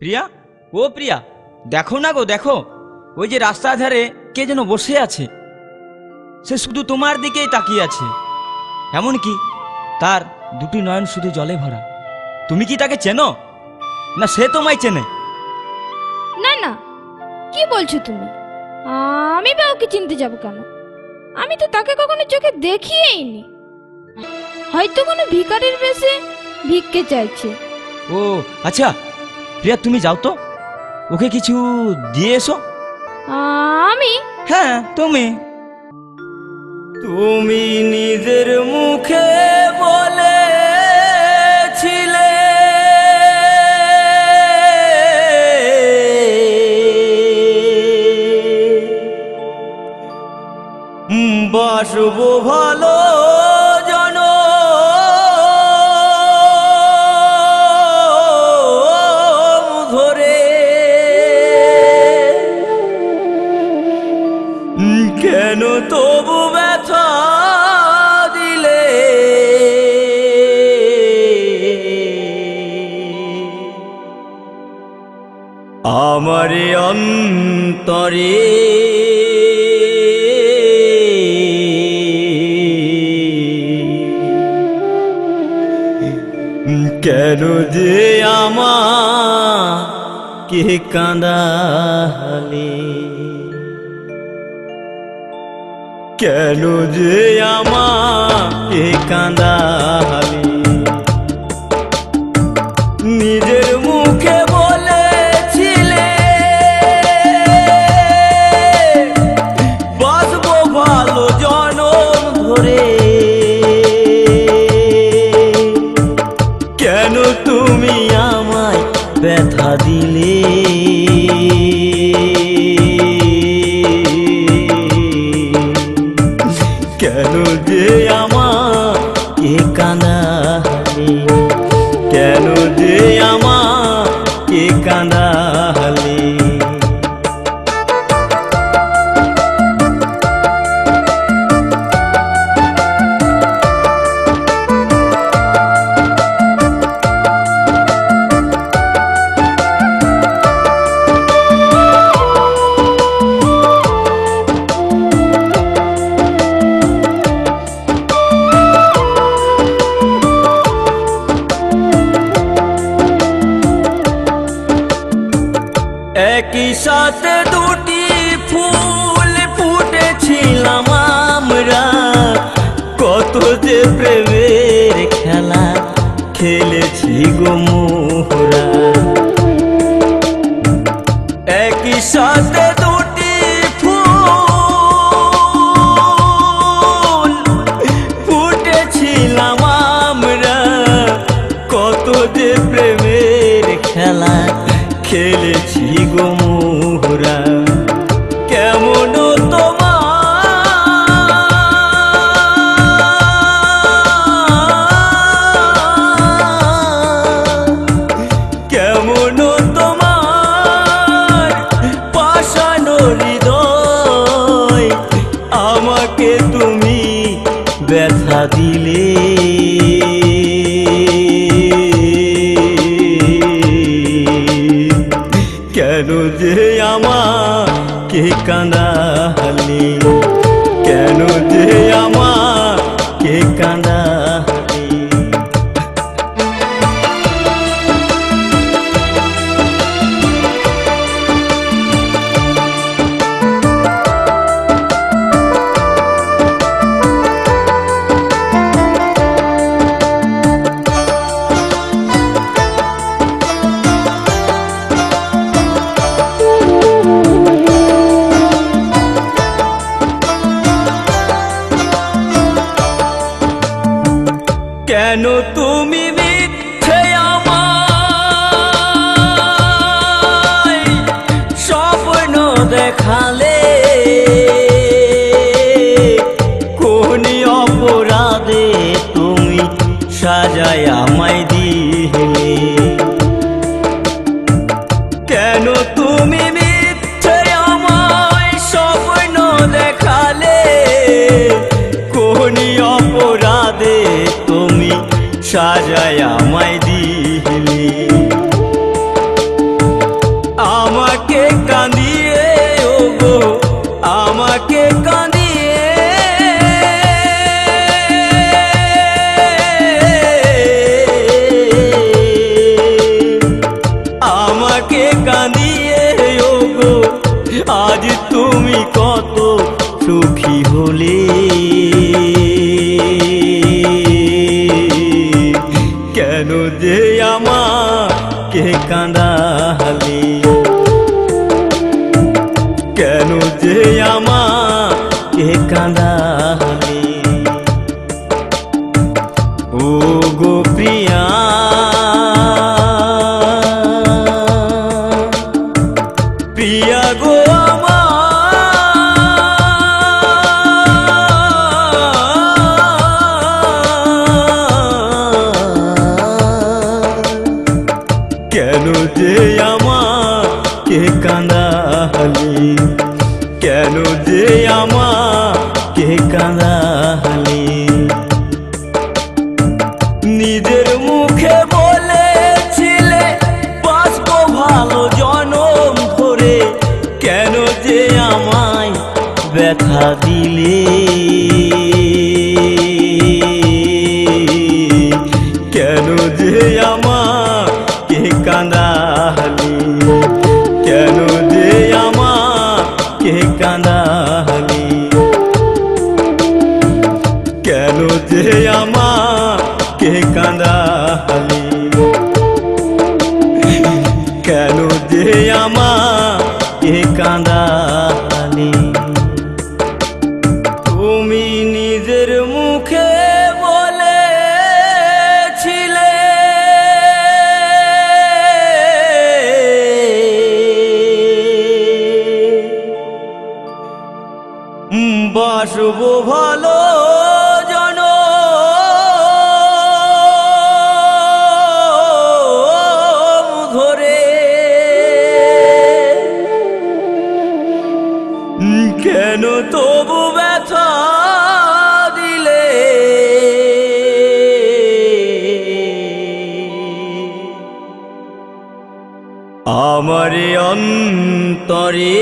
প্রিয়া, ও প্রিয়া, দেখো না গো, দেখো ওই যে রাস্তার ধারে কে যেন বসে আছে। সে শুধু তোমার দিকেই তাকিয়ে আছে, এমনকি তার দুটি নয়ন শুধু জলে ভরা। তুমি কি তাকে চেনো, না সে তোমায় চেনে? না না, কি বলছো তুমি? আমি বা ওকে চিনতে যাব কেন? আমি তো তাকে কখনো চোখে দেখিয়েইনি। হয়তো কোনো ভিখারির বেশে ভিক্ষে চাইছে। ও আচ্ছা প্রিয়া, তুমি যাও তো, ওকে কিছু দিয়ে এসো। আমি? হ্যাঁ তুমি। তুমি নিজের মুখে বলেছিলে বাসবো ভালো ধরে, কেন তবু ব্যথা দিলে? আমারে অন্তরে কেন যে আমাকে কাঁদালে? কেন যে আমাকে কাঁদালে? নিজের মুখে বলেছিলে বাসবো ভালো জনম ধরে, কেন তুমি আমায় ব্যথা দিলে? কেন যে আমাকে কাঁদালে? কেন যে আমাকে কাঁদালে? একই সাথে দুটি ফুল ফুটেছিলাম আমরা, কত যে প্রেমের খেলা খেলেছি গো মোরা। একই সাথে দুটি ফুল ফুটেছিলাম আমরা, কত যে প্রেমের খেলা খেলেছি গো মোরা। কেমন কেমন তোমার পাষানো হৃদয়, আমাকে তুমি ব্যথা দিলে? কেন যে আমাকে কাঁদালে? কেন যে আমাকে কাঁদালে? কেন তুমি মিথ্যে আমায় স্বপ্ন দেখালে? কোন অপরাধে তুমি সাজায় আমায় দিলে? কেন তুমি মিথ্যে আমায় স্বপ্ন দেখালে? কোন অপরাধে তুমি সাজায় আমায় দিলে? আমাকে কাঁদিয়ে ওগো আমাকে কাঁদিয়ে আমাকে কাঁদিয়ে ওগো আজ তুমি কত সুখী হলে কেন যে আমাকে কাঁদালে কেন যে আমাকে কাঁদালে ও গো প্রিয়া প্রিয়া গো কেন যে আমাকে কাঁদালে কেন যে আমাকে কাঁদালে নিজের মুখে বলেছিলে বাঁচবো ভালো জনম ধরে কেন যে আমায় ব্যথা দিলে কেন যে আমাকে কাঁদালে কেন যে আমাকে কাঁদালে কেন যে আমাকে কাঁদালে কেন যে আমাকে কাঁদালে তুমি নিজের মুখে বলেছিলে বাসবো ভালো জনম ধরে কেন তবু ব্যথা দিলে আমারে অন্তরে